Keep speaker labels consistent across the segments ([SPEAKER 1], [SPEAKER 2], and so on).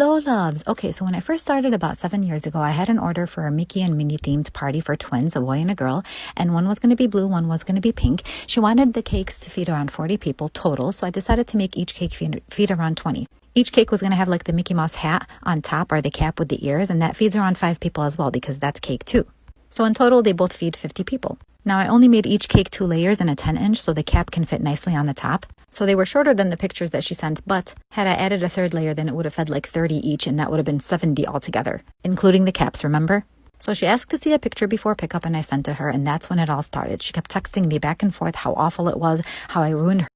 [SPEAKER 1] Hello, loves. Okay, so when I first started about 7 years ago, I had an order for a Mickey and Minnie themed party for twins, a boy and a girl, and one was going to be blue, one was going to be pink. She wanted the cakes to feed around 40 people total, so I decided to make each cake feed around 20. Each cake was going to have like the Mickey Mouse hat on top or the cap with the ears, and that feeds around 5 people as well because that's cake too. So in total, they both feed 50 people. Now, I only made each cake 2 layers and a 10-inch so the cap can fit nicely on the top. So they were shorter than the pictures that she sent, but had I added a 3rd layer, then it would have fed like 30 each, and that would have been 70 altogether, including the caps, remember? So she asked to see a picture before pickup, and I sent to her, and that's when it all started. She kept texting me back and forth how awful it was, how I ruined her.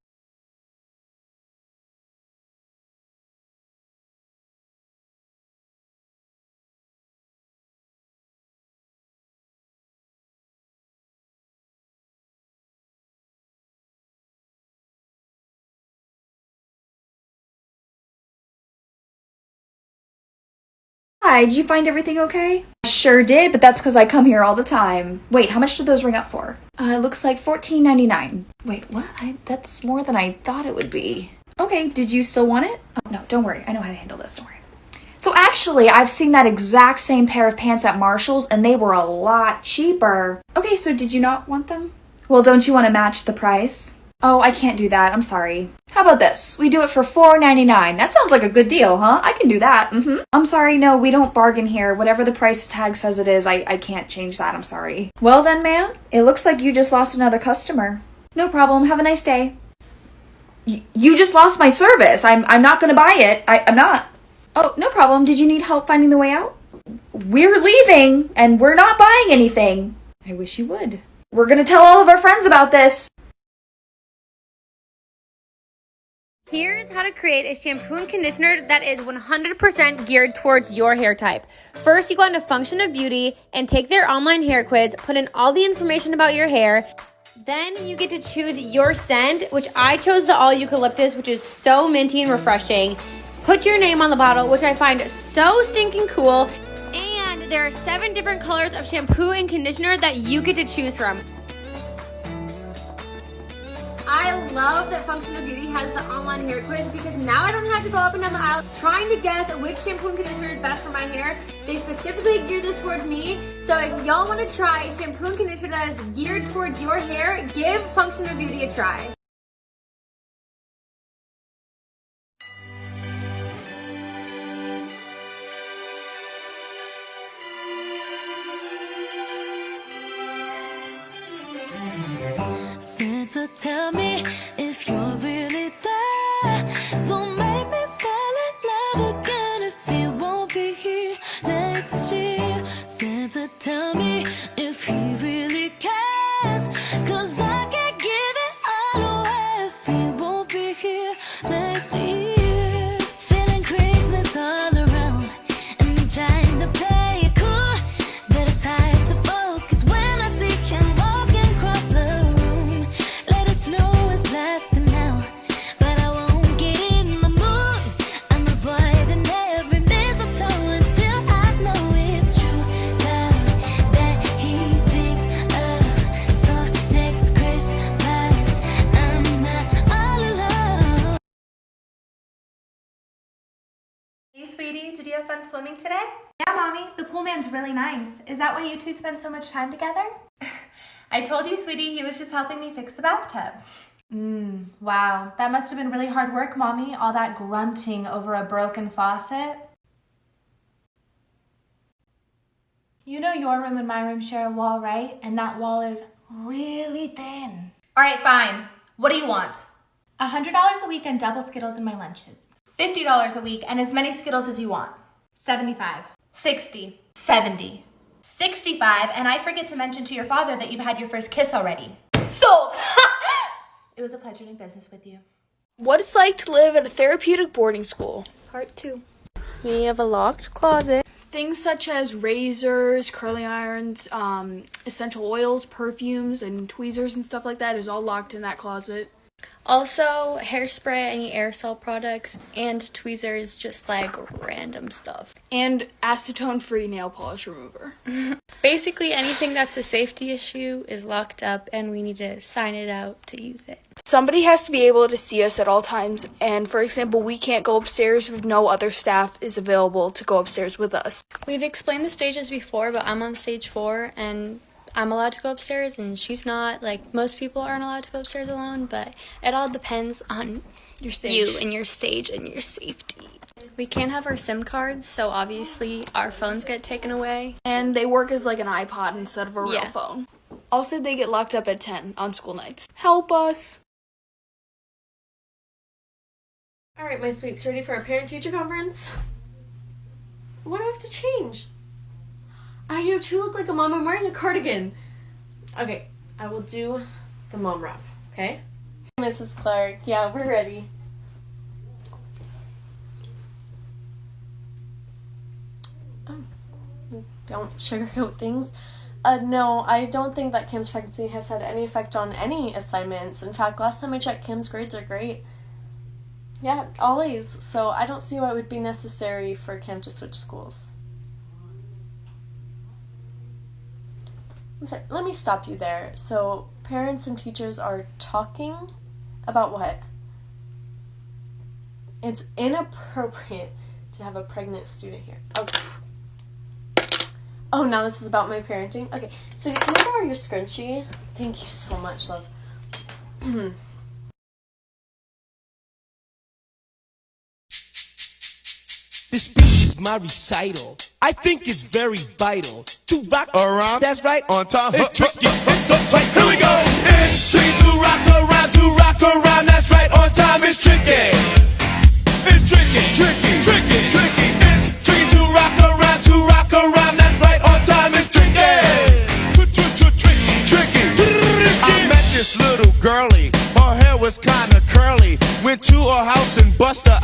[SPEAKER 2] Hi, did you find everything okay? I sure did, but that's because I come here all the time. Wait, how much did those ring up for? It looks like $14.99. Wait, what? That's more than I thought it would be. Okay, did you still want it? Oh, no, don't worry. I know how to handle this. Don't worry. So actually, I've seen that exact same pair of pants at Marshall's, and they were a lot cheaper. Okay, so did you not want them? Well, don't you want to match the price? Oh, I can't do that. I'm sorry. How about this? We do it for $4.99. That sounds like a good deal, huh? I can do that. I'm sorry, no, we don't bargain here. Whatever the price tag says it is, I can't change that. I'm sorry. Well then, ma'am, it looks like you just lost another customer. No problem. Have a nice day. You just lost my service. I'm not gonna buy it. I'm not. Oh, no problem. Did you need help finding the way out? We're leaving, and we're not buying anything. I wish you would. We're gonna tell all of our friends about this.
[SPEAKER 3] Here's how to create a shampoo and conditioner that is 100% geared towards your hair type. First, you go into Function of Beauty and take their online hair quiz, put in all the information about your hair. Then you get to choose your scent, which I chose the all eucalyptus, which is so minty and refreshing. Put your name on the bottle, which I find so stinking cool. And there are 7 different colors of shampoo and conditioner that you get to choose from. I love that Function of Beauty has the online hair quiz because now I don't have to go up and down the aisle trying to guess which shampoo and conditioner is best for my hair. They specifically geared this towards me. So if y'all want to try a shampoo and conditioner that is geared towards your hair, give Function of Beauty a try.
[SPEAKER 4] Santa, tell me if you're really there. Don't make me fall in love again if you won't be here next year. Santa, tell me if he really cares, 'cause I can't give it all away if he won't be here next year. Feeling Christmas all around and I'm trying to play it cool, but it's hard to focus when I see him walking across the room. Let it snow is blasting now, but I won't get in the mood. I'm avoiding every mistletoe until I know it's true love that he thinks of. So next Christmas, I'm not all alone.
[SPEAKER 5] Hey, sweetie, did you have fun swimming today? Yeah, Mommy, the pool man's really nice. Is that why you two spend so much time together? I told you, sweetie, he was just helping me fix the bathtub. Wow, that must have been really hard work, Mommy, all that grunting over a broken faucet. You know your room and my room share a wall, right? And that wall is really thin. All right, fine. What do you want? $100 a week and double Skittles in my lunches. $50 a week and as many Skittles as you want. 75. 60. 70. 65, and I forget to mention to your father that you've had your first kiss already. Sold! It was a pleasure doing business with you.
[SPEAKER 6] What it's like to live at a therapeutic boarding school.
[SPEAKER 5] Part 2.
[SPEAKER 3] We have a locked closet.
[SPEAKER 6] Things such as razors, curling irons, essential oils, perfumes, and tweezers and stuff like that is all locked in that closet.
[SPEAKER 7] Also, hairspray, any aerosol products, and tweezers, just like random stuff.
[SPEAKER 6] And acetone-free nail polish remover.
[SPEAKER 7] Basically, anything that's a safety issue is locked up and we need to sign it out to use it.
[SPEAKER 6] Somebody has to be able to see us at all times, and for example, we can't go upstairs if no other staff is available to go upstairs with us.
[SPEAKER 7] We've explained the stages before, but I'm on stage 4 and I'm allowed to go upstairs and she's not. Like, most people aren't allowed to go upstairs alone, but it all depends on
[SPEAKER 6] Your stage.
[SPEAKER 7] you and your stage and your safety. We can't have our SIM cards, so obviously our phones get taken away.
[SPEAKER 6] And they work as like an iPod instead of a real
[SPEAKER 7] Yeah.
[SPEAKER 6] phone. Also, they get locked up at 10 on school nights. Help us!
[SPEAKER 8] All right, my sweets, ready for our parent-teacher conference? What do I have to change? You two look like a mom. I'm wearing a cardigan. Okay, I will do the mom wrap, okay? Mrs. Clark, yeah, we're ready. Oh, don't sugarcoat things. No, I don't think that Kim's pregnancy has had any effect on any assignments. In fact, last time I checked, Kim's grades are great. Yeah, always. So I don't see why it would be necessary for Kim to switch schools. I'm sorry, let me stop you there. So parents and teachers are talking about what? It's inappropriate to have a pregnant student here. Okay. Oh, now this is about my parenting? Okay, so can I borrow your scrunchie? Thank you so much, love.
[SPEAKER 9] This speech is my recital. I think it's very vital to rock around. That's right, on time. It's tricky. Here we go. It's tricky to rock around, to rock around. That's right, on time. It's tricky. It's tricky, tricky, tricky, tricky. It's tricky to rock around, to rock around. That's right, on time. It's tricky. Tricky, tricky. I met this little girlie. Her hair was kinda curly. Went to her house and bust her.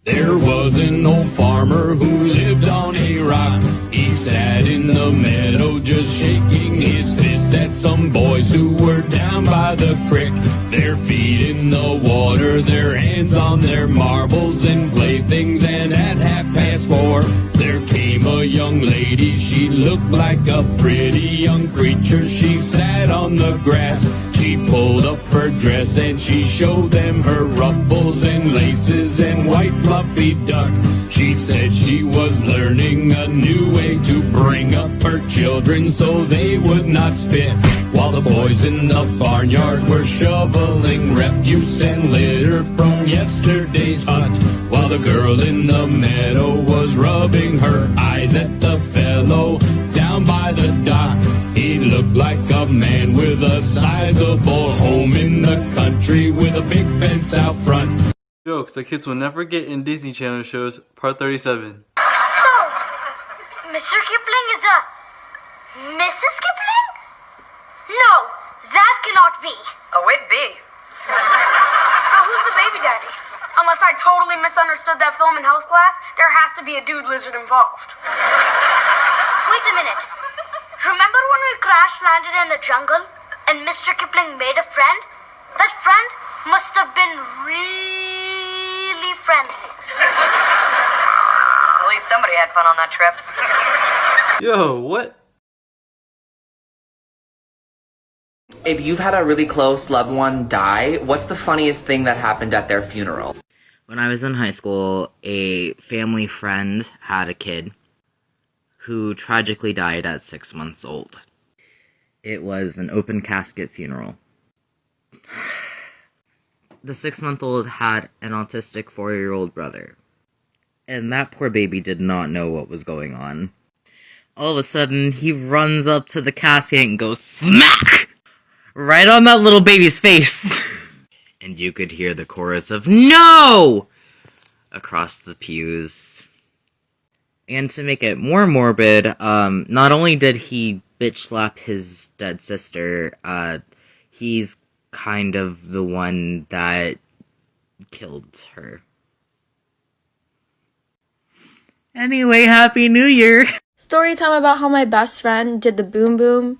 [SPEAKER 10] There was an old farmer who lived on a rock. He sat in the meadow just shaking his fist at some boys who were down by the creek. Their feet in the water, their hands on their marbles and playthings, and at 4:30 there came a young lady. She looked like a pretty young creature. She sat on the grass. She pulled up her dress and she showed them her ruffles and laces and white fluffy duck. She said she was learning a new way to bring up her children so they would not spit, while the boys in the barnyard were shoveling refuse and litter from yesterday's hunt, while the girl in the meadow was rubbing her eyes at the fellow down by the dock. He looked like a man with a sizable home in the country with a big fence out front.
[SPEAKER 11] Jokes that kids will never get in Disney Channel shows, part 37.
[SPEAKER 12] So, Mr. Kipling is a Mrs. Kipling? No, that cannot be.
[SPEAKER 13] Oh, it'd be.
[SPEAKER 12] So who's the baby daddy? Unless I totally misunderstood that film in health class, there has to be a dude lizard involved. Wait a minute. Remember when we crash landed in the jungle and Mr. Kipling made a friend? That friend must have been really friendly.
[SPEAKER 13] At least somebody had fun on that trip.
[SPEAKER 11] Yo, what?
[SPEAKER 14] If you've had a really close loved one die, what's the funniest thing that happened at their funeral?
[SPEAKER 15] When I was in high school, a family friend had a kid who tragically died at 6 months old. It was an open casket funeral. The 6-month-old had an autistic 4-year-old brother, and that poor baby did not know what was going on. All of a sudden, he runs up to the casket and goes smack! Right on that little baby's face! And you could hear the chorus of "No!" across the pews. And to make it more morbid, not only did he bitch slap his dead sister, he's kind of the one that killed her. Anyway, Happy New Year!
[SPEAKER 16] Story time about how my best friend did the boom boom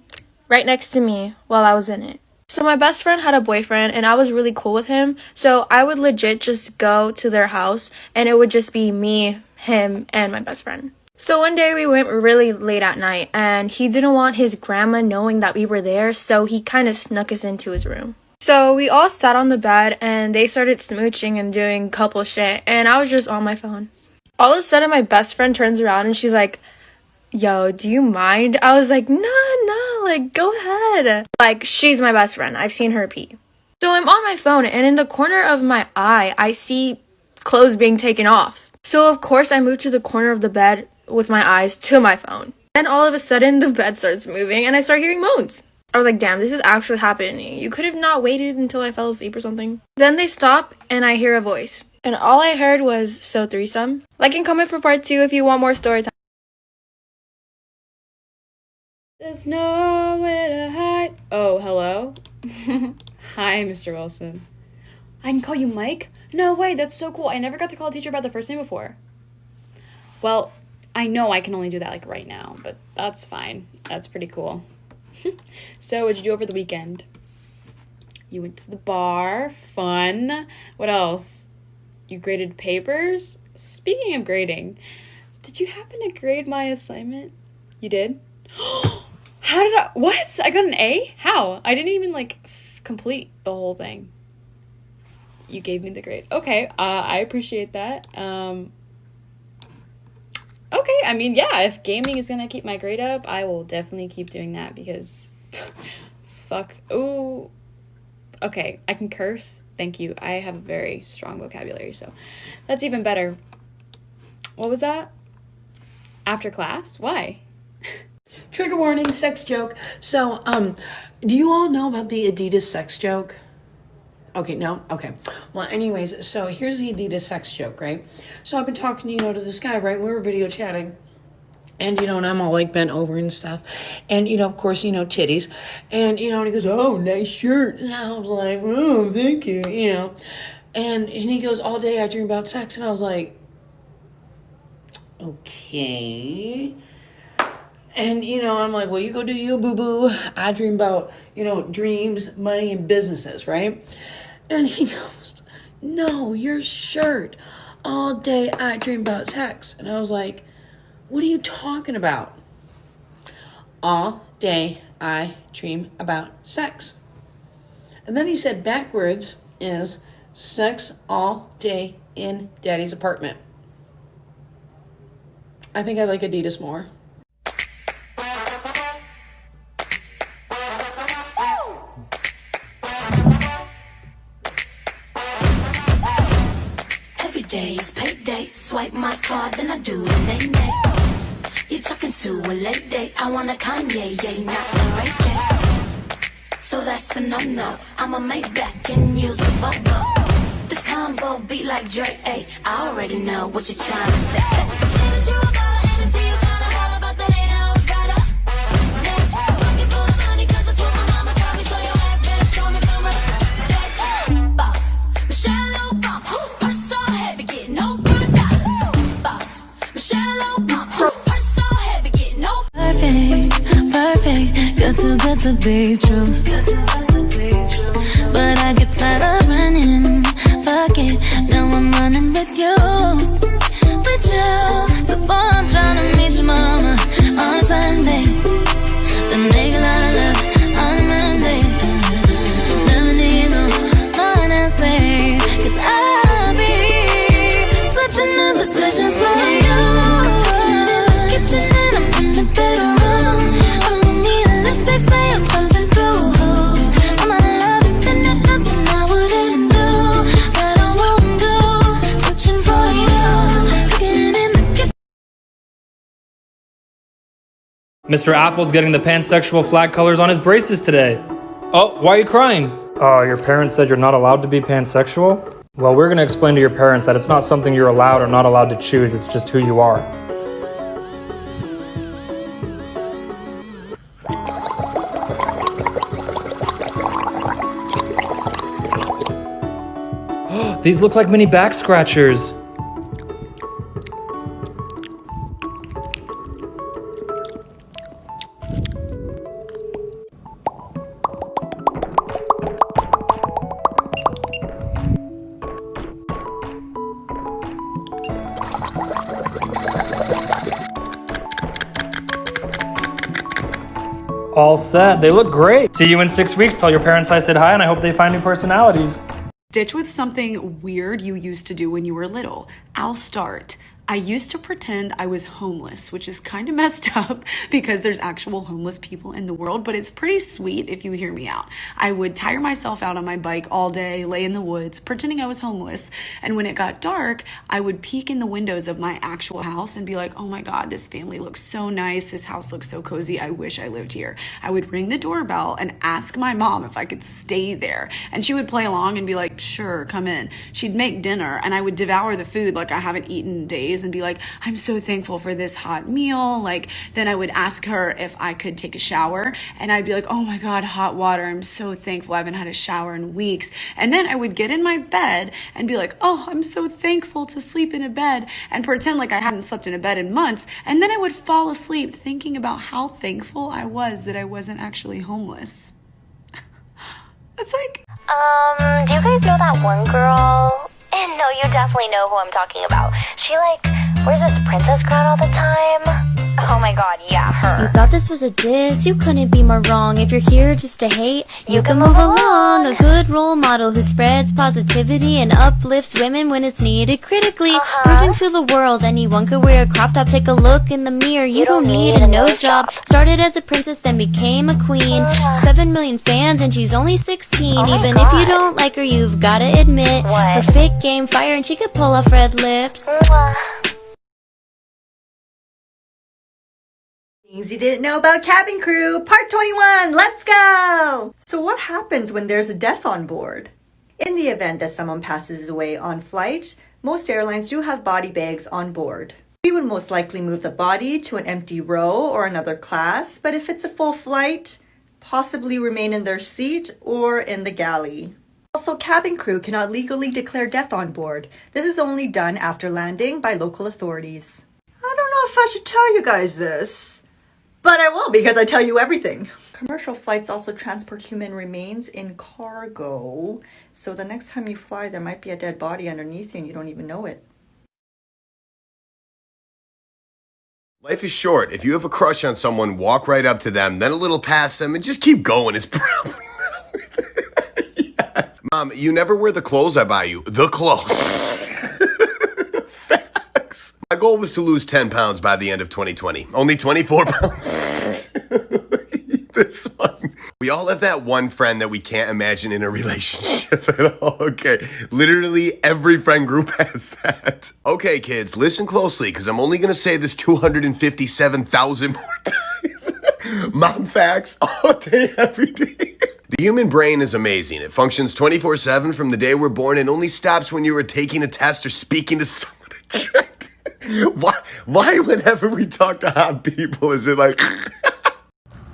[SPEAKER 16] right next to me while I was in it.
[SPEAKER 8] So my best friend had a boyfriend and I was really cool with him. So I would legit just go to their house and it would just be me, him, and my best friend. So one day we went really late at night and he didn't want his grandma knowing that we were there, so he kind of snuck us into his room. So we all sat on the bed and they started smooching and doing couple shit and I was just on my phone. All of a sudden my best friend turns around and she's like, "Yo, do you mind?" I was like, nah, like, go ahead. Like, she's my best friend. I've seen her pee. So I'm on my phone, and in the corner of my eye, I see clothes being taken off. So, of course, I move to the corner of the bed with my eyes to my phone. Then all of a sudden, the bed starts moving, and I start hearing moans. I was like, damn, this is actually happening. You could have not waited until I fell asleep or something. Then they stop, and I hear a voice. And all I heard was, "So threesome?" Like and comment for part 2 if you want more story time.
[SPEAKER 16] There's nowhere to hide. Oh, hello? Hi, Mr. Wilson. I can call you Mike? No way, that's so cool. I never got to call a teacher by the first name before. Well, I know I can only do that like right now, but that's fine. That's pretty cool. So, what'd you do over the weekend? You went to the bar. Fun. What else? You graded papers? Speaking of grading, did you happen to grade my assignment? You did? How did what? I got an A? How? I didn't even, like, complete the whole thing. You gave me the grade. Okay, I appreciate that. Okay, I mean, yeah, if gaming is gonna keep my grade up, I will definitely keep doing that because fuck. Ooh. Okay, I can curse. Thank you. I have a very strong vocabulary, so that's even better. What was that? After class? Why?
[SPEAKER 17] Trigger warning, sex joke. So, do you all know about the Adidas sex joke? Okay, no? Okay. Well, anyways, so here's the Adidas sex joke, right? So I've been talking, to this guy, right? We were video chatting. And, and I'm all, like, bent over and stuff. And, of course, titties. And, and he goes, "Oh, nice shirt." And I was like, "Oh, thank you," And he goes, "All day I dream about sex." And I was like, okay. And, I'm like, "Well, you go do you, boo-boo. I dream about, dreams, money, and businesses," right? And he goes, "No, your shirt. All day I dream about sex." And I was like, "What are you talking about?" "All day I dream about sex." And then he said backwards is sex all day in daddy's apartment. I think I like Adidas more.
[SPEAKER 4] Every day is payday. Swipe my card, then I do the nay-nay. You're talking to a late date. I want a Kanye, yeah, not a Ray J. So that's a no-no. I'ma make back and use a Volvo. This convo be like Drake, ayy. I already know what you're trying to say. Say that you a baller and I see you trying to holler, but that ain't how it's right up. Next, looking for the money, cause that's what my mama taught me. So your ass better show me some respect. Boss, Michelle Obama, purse so heavy, getting no good dollars. Boss, Michelle Obama, purse so heavy, getting no.
[SPEAKER 18] Perfect, good to be true. But I get tired of running. Fuck it, now I'm running with you. With you. So boy, I'm tryna meet your mama on a Sunday. Then make a lot of love on a Monday. Never need no one else, babe. Cause I'll be switching in positions for you. Kitchen and I'm in the bedroom.
[SPEAKER 19] Mr. Apple's getting the pansexual flag colors on his braces today. Oh, why are you crying? Your parents said you're not allowed to be pansexual? Well, we're gonna explain to your parents that it's not something you're allowed or not allowed to choose, it's just who you are. These look like mini back scratchers. All set. They look great. See you in 6 weeks. Tell your parents I said hi and I hope they find new personalities.
[SPEAKER 20] Ditch with something weird you used to do when you were little. I'll start. I used to pretend I was homeless, which is kind of messed up because there's actual homeless people in the world, but it's pretty sweet if you hear me out. I would tire myself out on my bike all day, lay in the woods, pretending I was homeless. And when it got dark, I would peek in the windows of my actual house and be like, oh my God, this family looks so nice. This house looks so cozy. I wish I lived here. I would ring the doorbell and ask my mom if I could stay there. And she would play along and be like, sure, come in. She'd make dinner and I would devour the food like I haven't eaten in days and be like, I'm so thankful for this hot meal. Like, then I would ask her if I could take a shower and I'd be like, oh my God, hot water. I'm so thankful. I haven't had a shower in weeks. And then I would get in my bed and be like, oh, I'm so thankful to sleep in a bed and pretend like I hadn't slept in a bed in months. And then I would fall asleep thinking about how thankful I was that I wasn't actually homeless. It's like,
[SPEAKER 21] do you guys know that one girl? And no, you definitely know who I'm talking about. She wears this princess crown all the time. Oh my God, yeah, her.
[SPEAKER 18] You thought this was a diss, you couldn't be more wrong. If you're here just to hate, you can move along. A good role model who spreads positivity and uplifts women when it's needed critically. Proving to the world anyone could wear a crop top. Take a look in the mirror, you don't need a nose job. Started as a princess, then became a queen. 7 million fans and she's only 16. Even if you don't like her, you've gotta admit her fit game fire and she could pull off red lips.
[SPEAKER 22] Things you didn't know about cabin crew, part 21, let's go! So what happens when there's a death on board? In the event that someone passes away on flight, most airlines do have body bags on board. We would most likely move the body to an empty row or another class, but if it's a full flight, possibly remain in their seat or in the galley. Also, cabin crew cannot legally declare death on board. This is only done after landing by local authorities. I don't know if I should tell you guys this, but I will because I tell you everything. Commercial flights also transport human remains in cargo. So the next time you fly, there might be a dead body underneath you and you don't even know it.
[SPEAKER 23] Life is short. If you have a crush on someone, walk right up to them, then a little past them, and just keep going. It's probably not yes. Mom, you never wear the clothes I buy you. The clothes. Facts. My goal was to lose 10 pounds by the end of 2020. Only 24 pounds. This one. We all have that one friend that we can't imagine in a relationship at all. Okay, literally every friend group has that. Okay, kids, listen closely, because I'm only going to say this 257,000 more times. Mom facts all day, every day. The human brain is amazing. It functions 24/7 from the day we're born and only stops when you are taking a test or speaking to someone at track. Why whenever we talk to hot people is it like...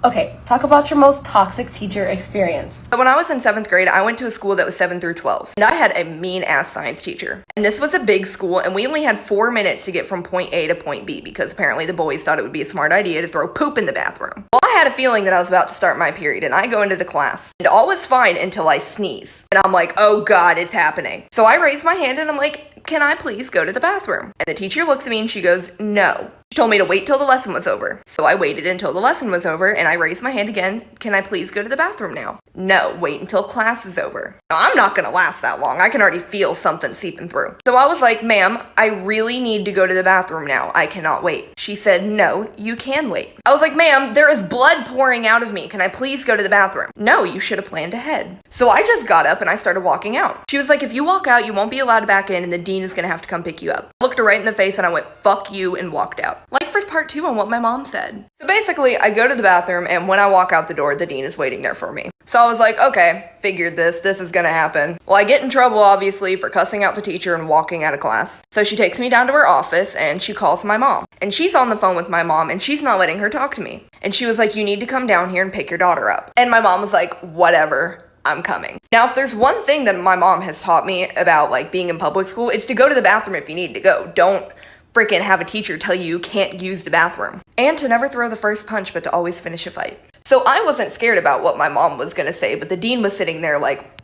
[SPEAKER 24] Okay, talk about your most toxic teacher experience.
[SPEAKER 13] So when I was in 7th grade, I went to a school that was 7 through 12. And I had a mean-ass science teacher. And this was a big school, and we only had 4 minutes to get from point A to point B because apparently the boys thought it would be a smart idea to throw poop in the bathroom. Well, I had a feeling that I was about to start my period, and I go into the class. And all was fine until I sneeze. And I'm like, oh God, it's happening. So I raise my hand and I'm like, can I please go to the bathroom? And the teacher looks at me and she goes, no. She told me to wait till the lesson was over. So I waited until the lesson was over and I raised my hand again. Can I please go to the bathroom now? No, wait until class is over. Now, I'm not gonna last that long. I can already feel something seeping through. So I was like, ma'am, I really need to go to the bathroom now. I cannot wait. She said, no, you can wait. I was like, ma'am, there is blood pouring out of me. Can I please go to the bathroom? No, you should have planned ahead. So I just got up and I started walking out. She was like, if you walk out, you won't be allowed back in and the dean is gonna have to come pick you up. I looked her right in the face and I went, fuck you, and walked out. Like for part 2 on what my mom said. So basically, I go to the bathroom and when I walk out the door, the dean is waiting there for me. So I was like, okay, figured this is gonna happen. Well, I get in trouble, obviously, for cussing out the teacher and walking out of class. So she takes me down to her office and she calls my mom. And she's on the phone with my mom and she's not letting her talk to me. And she was like, you need to come down here and pick your daughter up. And my mom was like, whatever. I'm coming. Now, if there's one thing that my mom has taught me about like being in public school, it's to go to the bathroom if you need to go. Don't freaking have a teacher tell you can't use the bathroom. And to never throw the first punch, but to always finish a fight. So I wasn't scared about what my mom was gonna say, but the dean was sitting there like,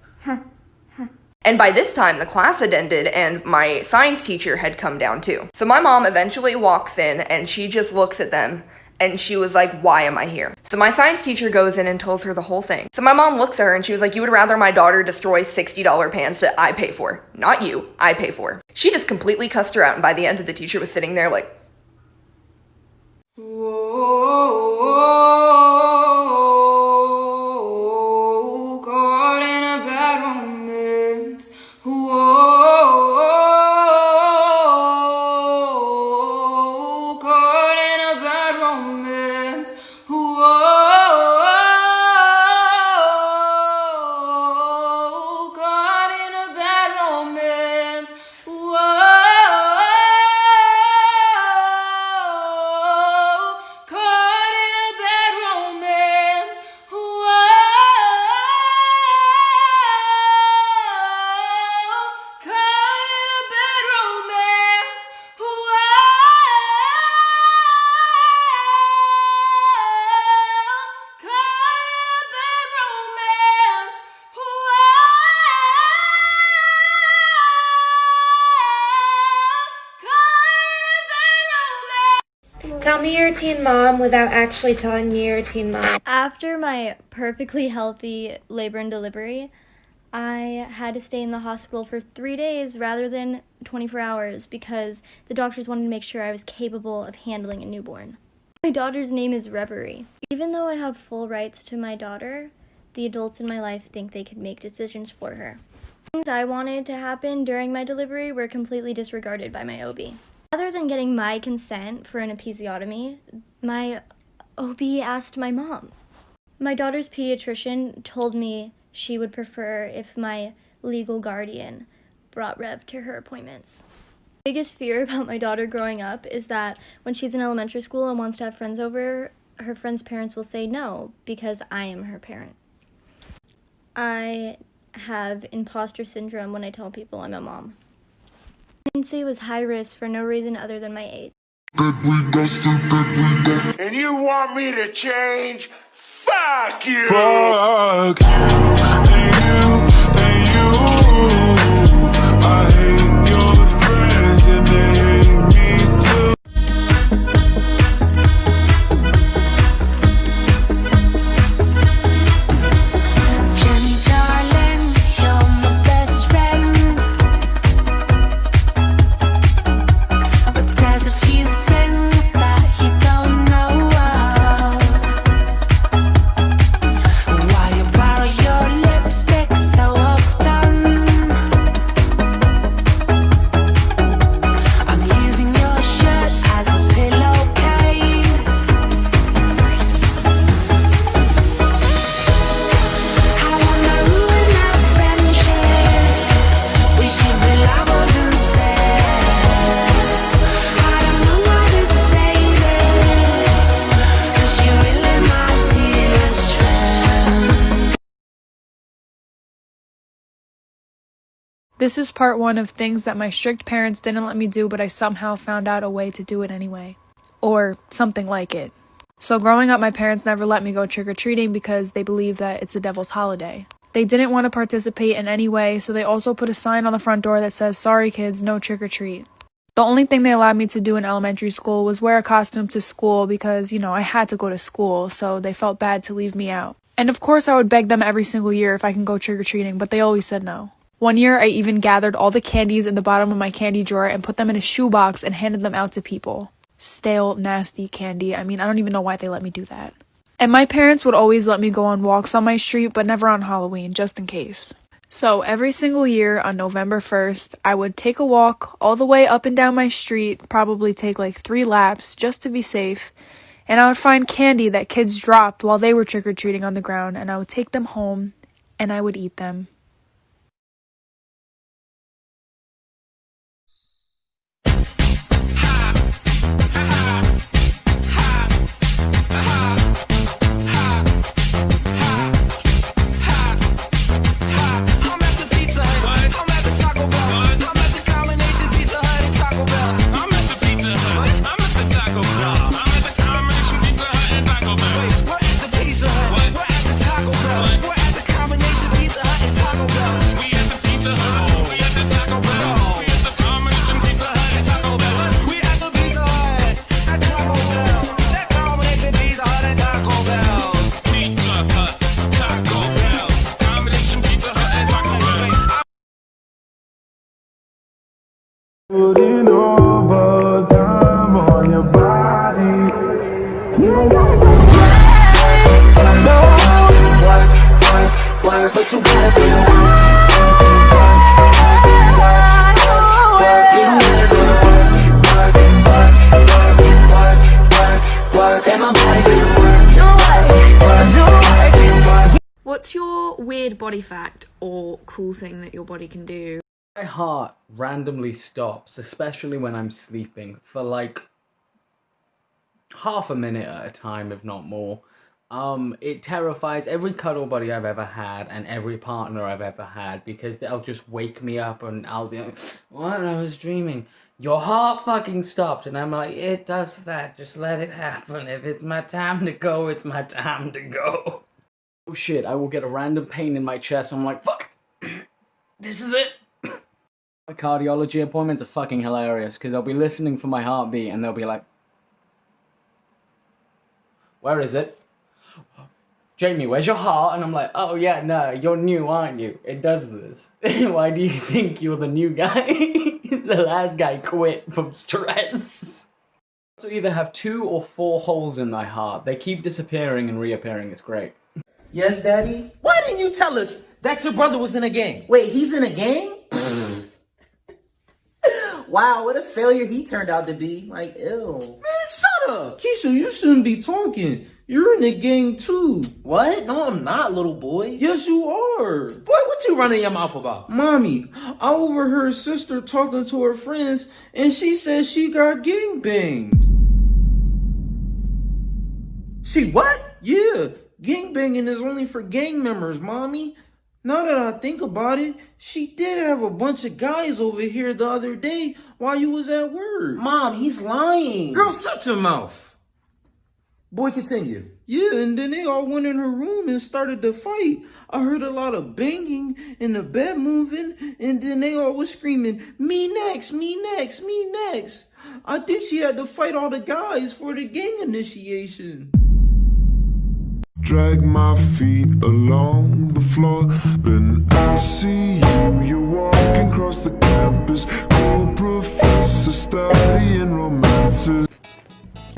[SPEAKER 13] And by this time, the class had ended and my science teacher had come down too. So my mom eventually walks in and she just looks at them And she was like, why am I here? So my science teacher goes in and tells her the whole thing. So my mom looks at her and she was like, you would rather my daughter destroy $60 pants that I pay for. Not you, I pay for. She just completely cussed her out, and by the end the teacher was sitting there like,
[SPEAKER 4] caught in a bad romance. Caught in a bad romance. Caught in a bad romance. Caught in a bad romance. Caught in a bad romance.
[SPEAKER 1] Tell me you're a teen mom without actually telling me you're a teen mom.
[SPEAKER 2] After my perfectly healthy labor and delivery, I had to stay in the hospital for 3 days rather than 24 hours because the doctors wanted to make sure I was capable of handling a newborn. My daughter's name is Reverie. Even though I have full rights to my daughter, the adults in my life think they could make decisions for her. Things I wanted to happen during my delivery were completely disregarded by my OB. Rather than getting my consent for an episiotomy, my OB asked my mom. My daughter's pediatrician told me she would prefer if my legal guardian brought Rev to her appointments. My biggest fear about my daughter growing up is that when she's in elementary school and wants to have friends over, her friends' parents will say no because I am her parent. I have imposter syndrome when I tell people I'm a mom. Pregnancy was high risk for no reason other than my age.
[SPEAKER 3] And you want me to change? Fuck you!
[SPEAKER 9] Fuck you, and you. I hate your friends and they hate me too.
[SPEAKER 18] Jenny, darling, you're my best friend. But there's a few things that you don't know of. Why you borrow your lipstick so often? I'm using your shirt as a pillowcase. I wanna ruin our friendship. We should be lovers instead. I don't know how to say this, 'cause you're really my dearest friend.
[SPEAKER 5] This is part 1 of things that my strict parents didn't let me do, but I somehow found out a way to do it anyway. Or something like it. So growing up, my parents never let me go trick-or-treating because they believe that it's the devil's holiday. They didn't want to participate in any way, so they also put a sign on the front door that says, "Sorry kids, no trick-or-treat." The only thing they allowed me to do in elementary school was wear a costume to school because, I had to go to school, so they felt bad to leave me out. And of course I would beg them every single year if I can go trick-or-treating, but they always said no. One year I even gathered all the candies in the bottom of my candy drawer and put them in a shoebox and handed them out to people. Stale, nasty candy. I don't even know why they let me do that. And my parents would always let me go on walks on my street, but never on Halloween, just in case. So every single year on November 1st, I would take a walk all the way up and down my street, probably take like 3 laps just to be safe, and I would find candy that kids dropped while they were trick-or-treating on the ground, and I would take them home, and I would eat them.
[SPEAKER 9] I'm at the Pizza Hut. I'm at the Taco Bell. I'm at the combination Pizza Hut and Taco Bell. I'm at the Pizza Hut. I'm at the Taco Bell. I'm at the combination Pizza Hut and Taco Bell. Wait, we're at the Pizza Hut. We're at the Taco Bell. We're at the combination Pizza Hut and Taco Bell. but you gotta do the work, and my body do the work.
[SPEAKER 6] What's your weird body fact or cool thing that your body can do?
[SPEAKER 7] My heart randomly stops, especially when I'm sleeping, for like half a minute at a time, if not more. It terrifies every cuddle buddy I've ever had and every partner I've ever had, because they'll just wake me up and I'll be like, what? I was dreaming. Your heart fucking stopped. And I'm like, it does that. Just let it happen. If it's my time to go, it's my time to go. Oh shit, I will get a random pain in my chest. I'm like, fuck. This is it. My cardiology appointments are fucking hilarious, because they'll be listening for my heartbeat and they'll be like, where is it? Jamie, where's your heart? And I'm like, oh yeah, no, you're new, aren't you? It does this. Why do you think you're the new guy? The last guy quit from stress. So either have 2 or 4 holes in my heart. They keep disappearing and reappearing. It's great.
[SPEAKER 10] Yes, Daddy? Why didn't you tell us that your brother was in a gang? Wait, he's in a gang? Wow, what a failure he turned out to be. Like, ew. Man, shut up.
[SPEAKER 12] Keisha, you shouldn't be talking. You're in the gang too.
[SPEAKER 10] What? No, I'm not, little boy.
[SPEAKER 12] Yes, you are.
[SPEAKER 10] Boy, what you running your mouth about?
[SPEAKER 12] Mommy, I overheard sister talking to her friends, and she said she got gang banged.
[SPEAKER 10] She what?
[SPEAKER 12] Yeah, gang banging is only for gang members, Mommy. Now that I think about it, she did have a bunch of guys over here the other day while you was at work.
[SPEAKER 10] Mom, he's lying.
[SPEAKER 12] Girl, shut your mouth.
[SPEAKER 10] Boy, continue.
[SPEAKER 12] Yeah, and then they all went in her room and started to fight. I heard a lot of banging and the bed moving, and then they all was screaming, me next, me next, me next. I think she had to fight all the guys for the gang initiation.
[SPEAKER 25] Drag my feet along the floor, then I see you. You're walking across the campus, cool professor studying romances.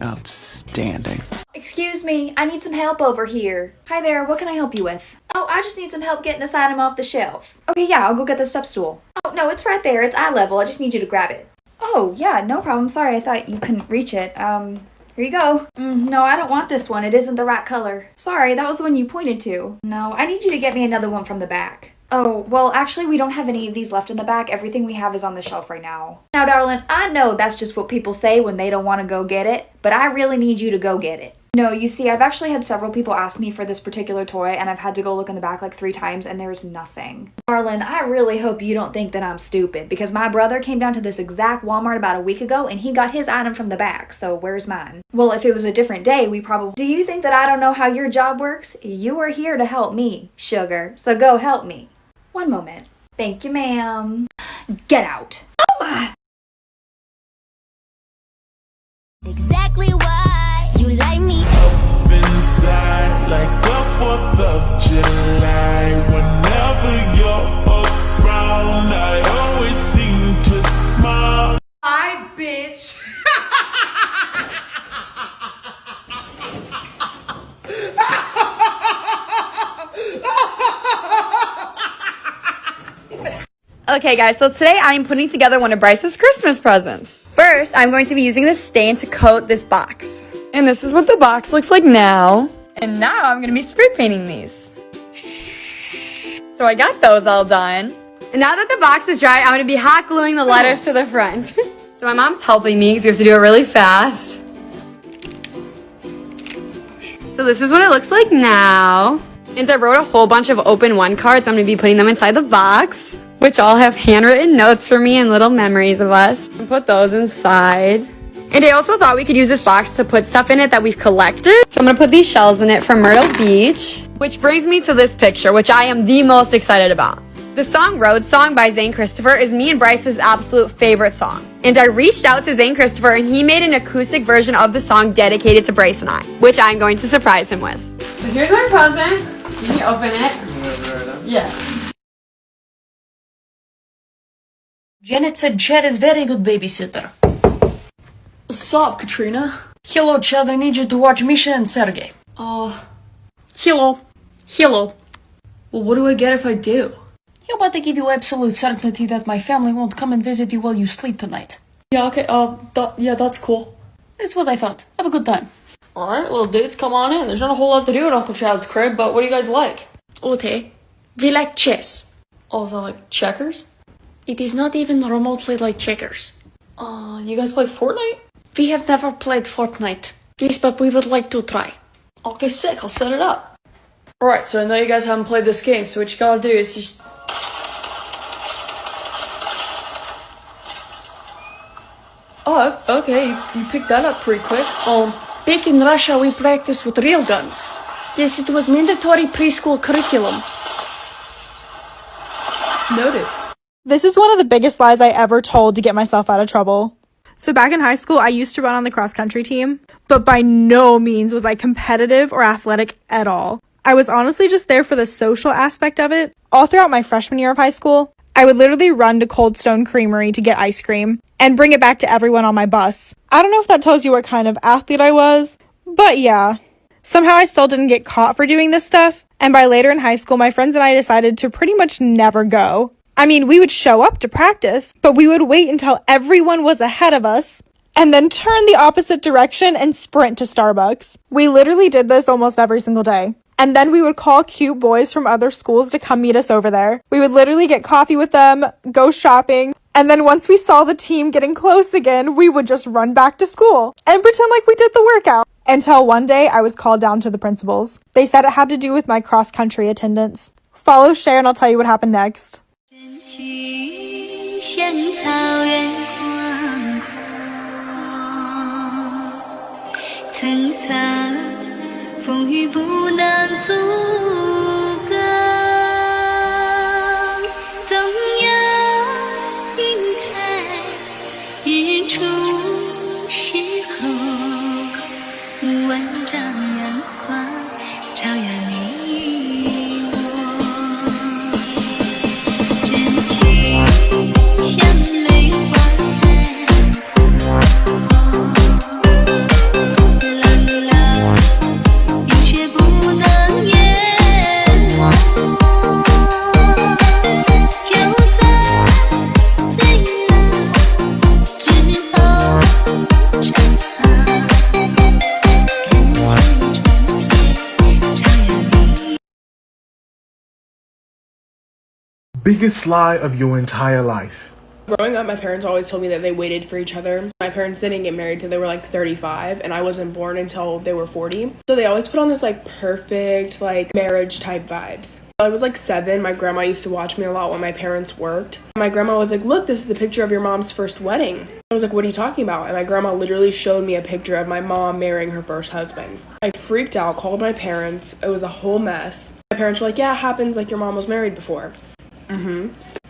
[SPEAKER 26] Outstanding.
[SPEAKER 27] Excuse me, I need some help over here. Hi there, what can I help you with? Oh, I just need some help getting this item off the shelf. Okay, yeah, I'll go get the step stool. Oh, no, it's right there. It's eye level. I just need you to grab it. Oh, yeah, no problem. Sorry, I thought you couldn't reach it. Here you go. No, I don't want this one. It isn't the right color. Sorry, that was the one you pointed to. No, I need you to get me another one from the back. Oh, well, actually, we don't have any of these left in the back. Everything we have is on the shelf right now. Now, darling, I know that's just what people say when they don't want to go get it, but I really need you to go get it. No, you see, I've actually had several people ask me for this particular toy, and I've had to go look in the back like 3 times, and there's nothing. Darling, I really hope you don't think that I'm stupid, because my brother came down to this exact Walmart about a week ago, and he got his item from the back, so where's mine? Well, if it was a different day, we probably... Do you think that I don't know how your job works? You are here to help me, sugar, so go help me. One moment. Thank you, ma'am. Get out. Oh my!
[SPEAKER 4] Exactly why you like me.
[SPEAKER 9] Up inside like the 4th of July. Whenever you're around, I always seem to smile.
[SPEAKER 10] Hi, bitch.
[SPEAKER 6] Okay guys, so today I am putting together one of Bryce's Christmas presents. First, I'm going to be using this stain to coat this box. And this is what the box looks like now. And now I'm going to be spray painting these. So I got those all done. And now that the box is dry, I'm going to be hot gluing the letters to the front. So my mom's helping me because we have to do it really fast. So this is what it looks like now. And I wrote a whole bunch of open one cards. I'm going to be putting them inside the box, which all have handwritten notes for me and little memories of us. And put those inside. And I also thought we could use this box to put stuff in it that we've collected. So I'm going to put these shells in it from Myrtle Beach. Which brings me to this picture, which I am the most excited about. The song Road Song by Zane Christopher is me and Bryce's absolute favorite song. And I reached out to Zane Christopher and he made an acoustic version of the song dedicated to Bryce and I, which I'm going to surprise him with. So here's my present. Can you open it? Yeah.
[SPEAKER 17] Janet said Chad is very good babysitter.
[SPEAKER 16] What's up, Katrina?
[SPEAKER 17] Hello, Chad. I need you to watch Misha and Sergey.
[SPEAKER 16] Hello. Hello.
[SPEAKER 17] Well, what do I get if I do? How about they give you absolute certainty that my family won't come and visit you while you sleep tonight? Yeah, okay, that's cool. That's what I thought. Have a good time. Alright, little dudes, come on in. There's not a whole lot to do at Uncle Chad's crib, but what do you guys like? Okay, we like chess. Also like checkers? It is not even remotely like checkers. You guys play Fortnite? We have never played Fortnite. Yes, but we would like to try. Okay, sick, I'll set it up. Alright, so I know you guys haven't played this game, so what you gotta do is just... Oh, okay, you picked that up pretty quick. Back in Russia, we practiced with real guns. Yes, it was mandatory preschool curriculum. Noted.
[SPEAKER 5] This is one of the biggest lies I ever told to get myself out of trouble. So back in high school, I used to run on the cross country team, but by no means was I competitive or athletic at all. I was honestly just there for the social aspect of it. All throughout my freshman year of high school, I would literally run to Cold Stone Creamery to get ice cream and bring it back to everyone on my bus. I don't know if that tells you what kind of athlete I was, but yeah. Somehow I still didn't get caught for doing this stuff, and by later in high school, my friends and I decided to pretty much never go. I mean, we would show up to practice, but we would wait until everyone was ahead of us and then turn the opposite direction and sprint to Starbucks. We literally did this almost every single day. And then we would call cute boys from other schools to come meet us over there. We would literally get coffee with them, go shopping, and then once we saw the team getting close again, we would just run back to school and pretend like we did the workout. Until one day, I was called down to the principals. They said it had to do with my cross-country attendance. Follow, share, and I'll tell you what happened next.
[SPEAKER 4] 像草原广阔，层层风雨不能阻隔，总有云海日出时候，万丈阳光照耀你我。 像梅花冷冷雨雪不能淹没，就在最冷之后，看见春天照耀你。
[SPEAKER 8] Biggest lie of your entire life.
[SPEAKER 11] Growing up, my parents always told me that they waited for each other. My parents didn't get married till they were like 35, and I wasn't born until they were 40. So they always put on this like perfect like marriage type vibes. I was like 7. My grandma used to watch me a lot when my parents worked. My grandma was like, look, this is a picture of your mom's first wedding. I was like, what are you talking about? And my grandma literally showed me a picture of my mom marrying her first husband. I freaked out, called my parents. It was a whole mess. My parents were like, yeah, it happens, like your mom was married before.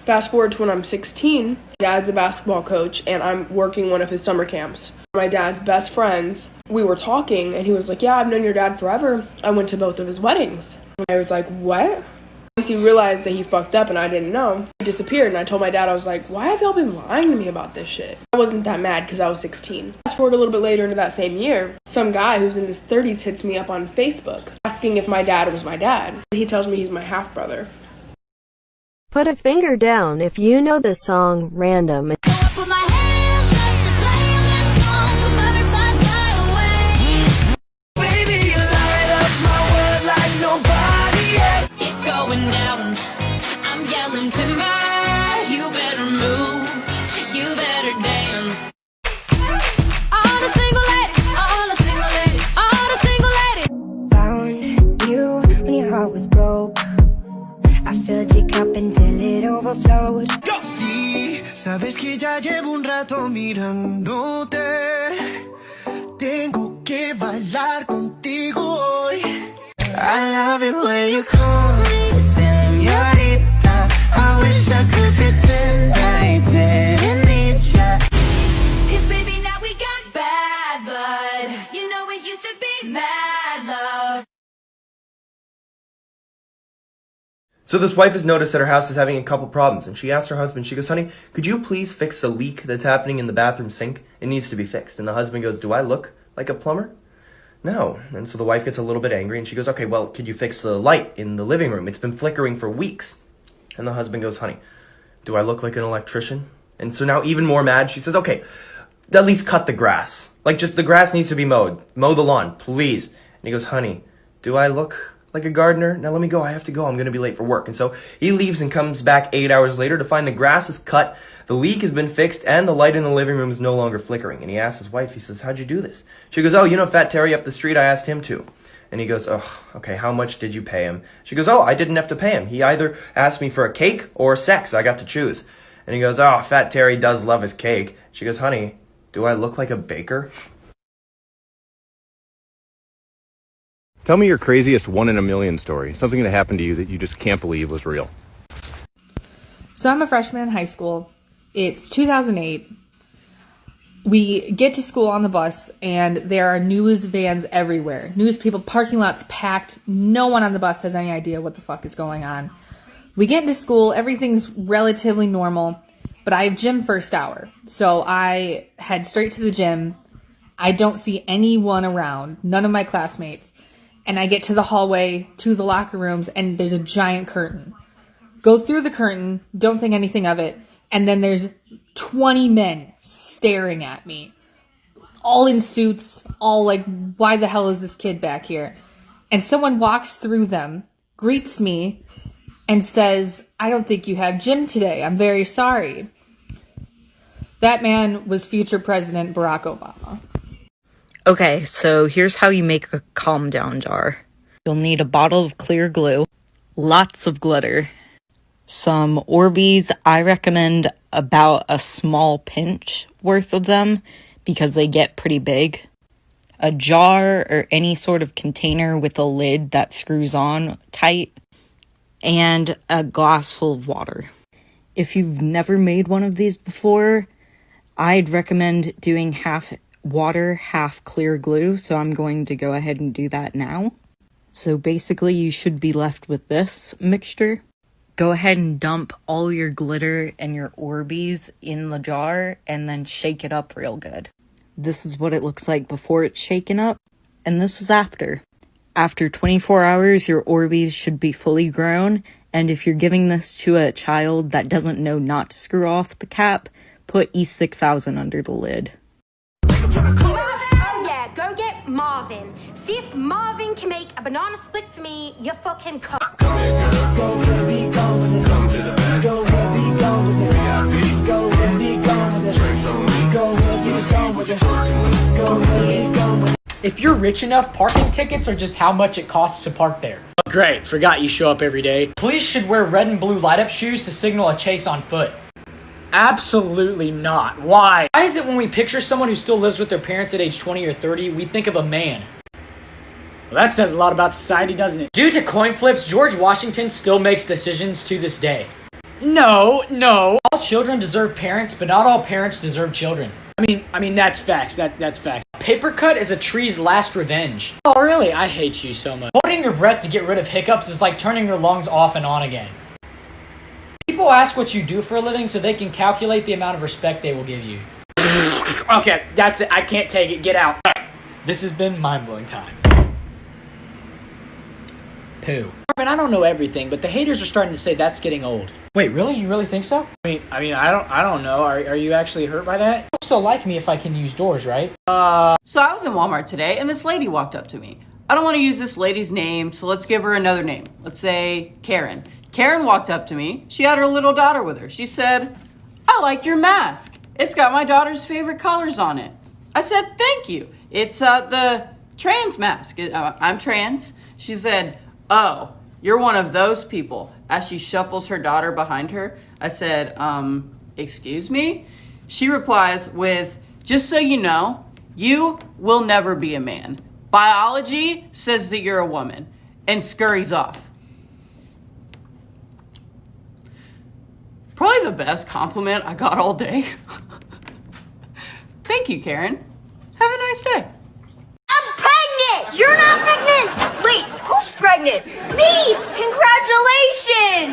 [SPEAKER 11] Fast forward to when I'm 16, dad's a basketball coach and I'm working one of his summer camps. My dad's best friends, we were talking and he was like, yeah, I've known your dad forever. I went to both of his weddings. And I was like, what? Once he realized that he fucked up and I didn't know, he disappeared and I told my dad, I was like, why have y'all been lying to me about this shit? I wasn't that mad because I was 16. Fast forward a little bit later into that same year, some guy who's in his 30s hits me up on Facebook asking if my dad was my dad. He tells me he's my half-brother.
[SPEAKER 14] Put a finger down if you know the song Random.
[SPEAKER 4] It's going down. I'm yelling timber. You better move. You better dance. All the single ladies, all the single ladies, all the single ladies.
[SPEAKER 15] Found you when your heart was broke. I filled your cup until it overflowed.
[SPEAKER 9] Sí, sabes que ya llevo un rato mirándote. Tengo que bailar contigo hoy. I love it when you call me señorita. I wish I could pretend I didn't need ya.
[SPEAKER 4] 'Cause baby, now we got bad blood. You know it used to be mad love.
[SPEAKER 19] So this wife has noticed that her house is having a couple problems, and she asked her husband, she goes, honey, could you please fix the leak that's happening in the bathroom sink? It needs to be fixed. And the husband goes, do I look like a plumber? No. And so the wife gets a little bit angry and she goes, okay, well, could you fix the light in the living room? It's been flickering for weeks. And the husband goes, honey, do I look like an electrician? And so now even more mad, she says, okay, at least cut the grass. Like, just the grass needs to be mowed. Mow the lawn, please. And he goes, honey, do I look like a gardener? Now let me go. I have to go. I'm going to be late for work. And so he leaves and comes back 8 hours later to find the grass is cut, the leak has been fixed, and the light in the living room is no longer flickering. And he asks his wife, he says, how'd you do this? She goes, oh, you know Fat Terry up the street? I asked him to. And he goes, oh, okay, how much did you pay him? She goes, oh, I didn't have to pay him. He either asked me for a cake or sex. I got to choose. And he goes, oh, Fat Terry does love his cake. She goes, honey, do I look like a baker?
[SPEAKER 13] Tell me your craziest 1 in a million story. Something that happened to you that you just can't believe was real.
[SPEAKER 20] So I'm a freshman in high school. It's 2008. We get to school on the bus, and there are news vans everywhere. News people, parking lots packed. No one on the bus has any idea what the fuck is going on. We get into school, everything's relatively normal, but I have gym first hour. So I head straight to the gym. I don't see anyone around, none of my classmates. And I get to the hallway, to the locker rooms, and there's a giant curtain. Go through the curtain, don't think anything of it, and then there's 20 men staring at me. All in suits, all like, why the hell is this kid back here? And someone walks through them, greets me, and says, I don't think you have gym today. I'm very sorry. That man was future President Barack Obama.
[SPEAKER 21] Okay, so here's how you make a calm down jar. You'll need a bottle of clear glue, lots of glitter, some Orbeez. I recommend about a small pinch worth of them because they get pretty big. A jar or any sort of container with a lid that screws on tight, and a glass full of water. If you've never made one of these before, I'd recommend doing half water, half clear glue, so I'm going to go ahead and do that now. So basically you should be left with this mixture. Go ahead and dump all your glitter and your Orbeez in the jar and then shake it up real good. This is what it looks like before it's shaken up, and this is after. After 24 hours, your Orbeez should be fully grown, and if you're giving this to a child that doesn't know not to screw off the cap, put E6000 under the lid.
[SPEAKER 22] Oh yeah, go get Marvin. See if Marvin can make a banana split for me. You fucking cunt.
[SPEAKER 9] Come here, girl. Go ahead, be gone with it. Come to the back. Go ahead, be gone with it. VIP. Go ahead, be gone with it. Drinks on me. Go ahead, get it on with it. Go ahead, be gone with it.
[SPEAKER 23] If you're rich enough, parking tickets are just how much it costs to park there. Great, forgot you show up every day. Police should wear red and blue light-up shoes to signal a chase on foot. Absolutely not. Why? Why is it when we picture someone who still lives with their parents at age 20 or 30, we think of a man? Well, that says a lot about society, doesn't it? Due to coin flips, George Washington still makes decisions to this day. No. All children deserve parents, but not all parents deserve children. I mean that's facts. That's facts. Paper cut is a tree's last revenge. Oh, really? I hate you so much. Holding your breath to get rid of hiccups is like turning your lungs off and on again. People ask what you do for a living so they can calculate the amount of respect they will give you. Okay, that's it. I can't take it. Get out. This has been mind-blowing time. Poo. I don't know everything, but the haters are starting to say that's getting old. Wait, really? You really think so? I mean, I don't know. Are you actually hurt by that? You'll still like me if I can use doors, right?
[SPEAKER 24] So I was in Walmart today, and this lady walked up to me. I don't want to use this lady's name, so let's give her another name. Let's say Karen. Karen walked up to me. She had her little daughter with her. She said, I like your mask. It's got my daughter's favorite colors on it. I said, thank you. It's the trans mask. I'm trans. She said, oh, you're one of those people. As she shuffles her daughter behind her, I said, excuse me? She replies with, just so you know, you will never be a man. Biology says that you're a woman, and scurries off. Probably the best compliment I got all day. Thank you, Karen. Have a nice day.
[SPEAKER 22] I'm pregnant! You're not pregnant! Wait, who's pregnant? Me! Congratulations!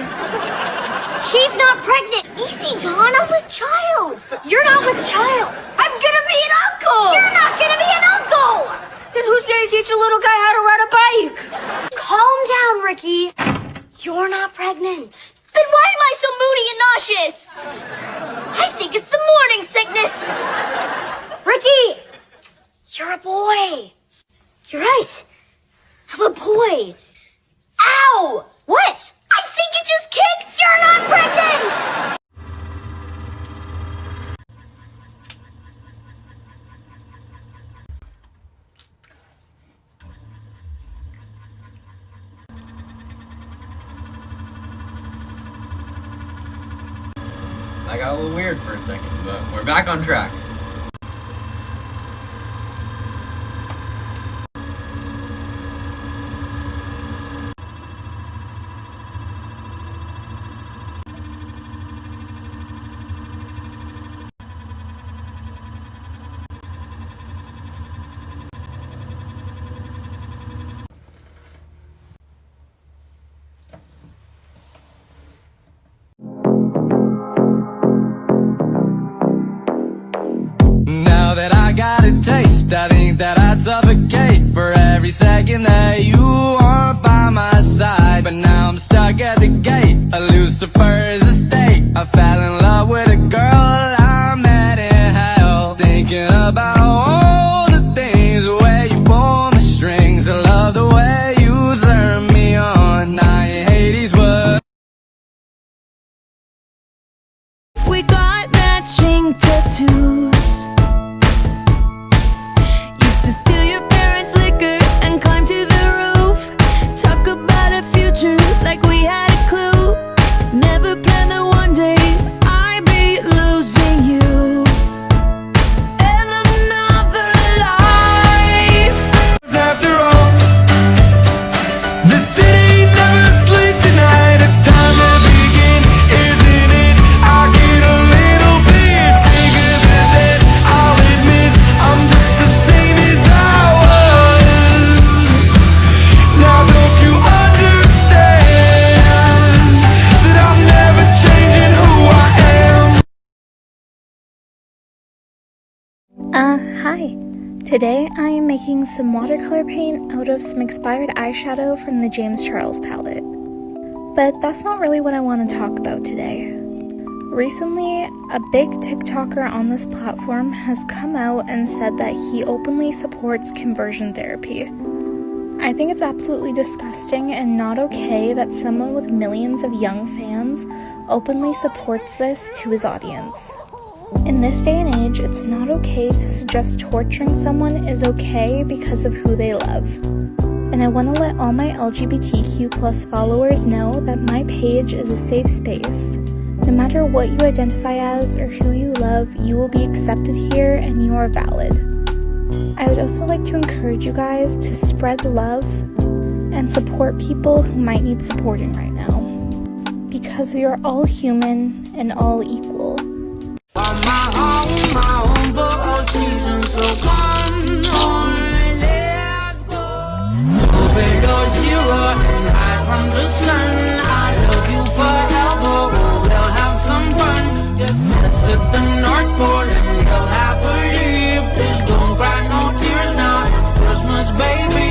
[SPEAKER 22] She's not pregnant. Easy, John. I'm with child. You're not with child. I'm gonna be an uncle! You're not gonna be an uncle! Then who's gonna teach Ricky, you're not pregnant. Then why am I so moody and nauseous? I think it's the morning sickness. Ricky, you're a boy. You're right. I'm a boy. Ow! What? I think it just kicked. You're not pregnant!
[SPEAKER 1] I got a little weird for a second, but we're back on track.
[SPEAKER 2] Now that I got a taste, I think that I'd suffocate for every second that you aren't by my side. But now I'm stuck at the gate, a Lucifer's estate. I fell in love with a girl I met in hell, thinking about all the things, the way you pull my strings. I love the way you turn me on. I ain't Hades, but
[SPEAKER 4] We got matching tattoos. Used to steal your parents' liquor and climb to the roof. Talk about a future like we had a clue. Never planned that one day I'd be losing you. And another life.
[SPEAKER 9] After all, the city never sleeps at night. It's time to begin, isn't it? I get a little bit bigger than that. I'll admit I'm just the same as I was. Now don't you understand that I'm never changing who I am?
[SPEAKER 3] Hi. Today I am making some watercolor paint out of some expired eyeshadow from the James Charles palette. But that's not really what I want to talk about today. Recently, a big TikToker on this platform has come out and said that he openly supports conversion therapy. I think it's absolutely disgusting and not okay that someone with millions of young fans openly supports this to his audience. In this day and age, it's not okay to suggest torturing someone is okay because of who they love. And I want to let all my LGBTQ+ followers know that my page is a safe space. No matter what you identify as or who you love, you will be accepted here and you are valid. I would also like to encourage you guys to spread love and support people who might need supporting right now. Because we are all human and all equal.
[SPEAKER 9] My own for all seasons, so come on, let's go. Open your zero and hide from the sun. I love you forever, we'll have some fun. Just let's hit the North Pole and live happily. Please don't cry no tears now, it's Christmas, baby.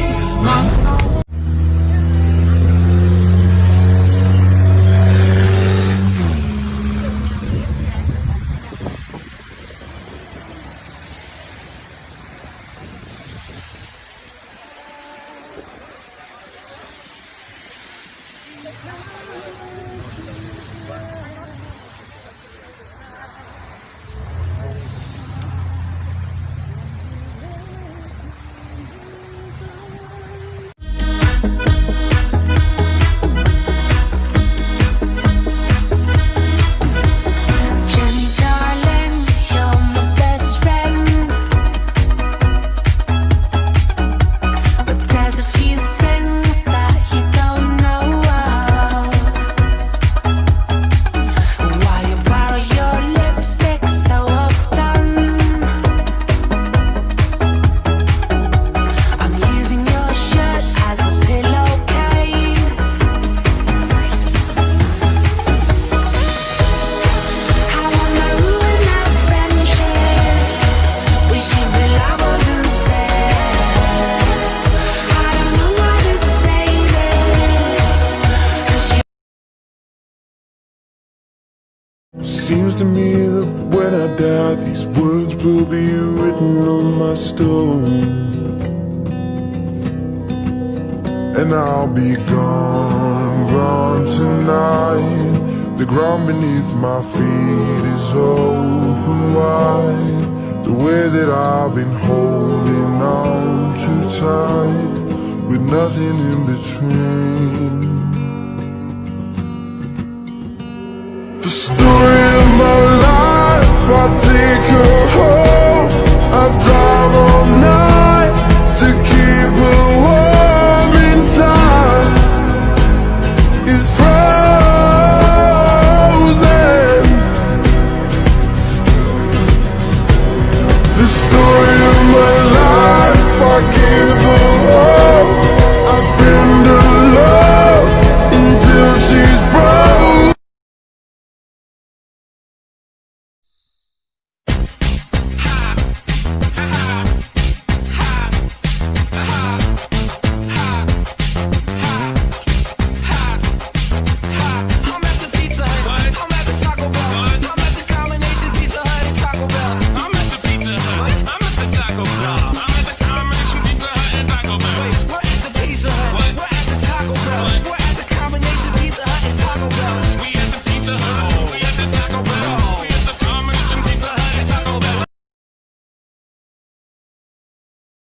[SPEAKER 9] seems to me that when I die, these words will be written on my stone. And I'll be gone, gone tonight. The ground beneath my feet is open wide. The way that I've been holding on too tight, with nothing in between. The story of my life, I take her home. I drive all night to keep her warm in time. It's frozen. The story of my life, I give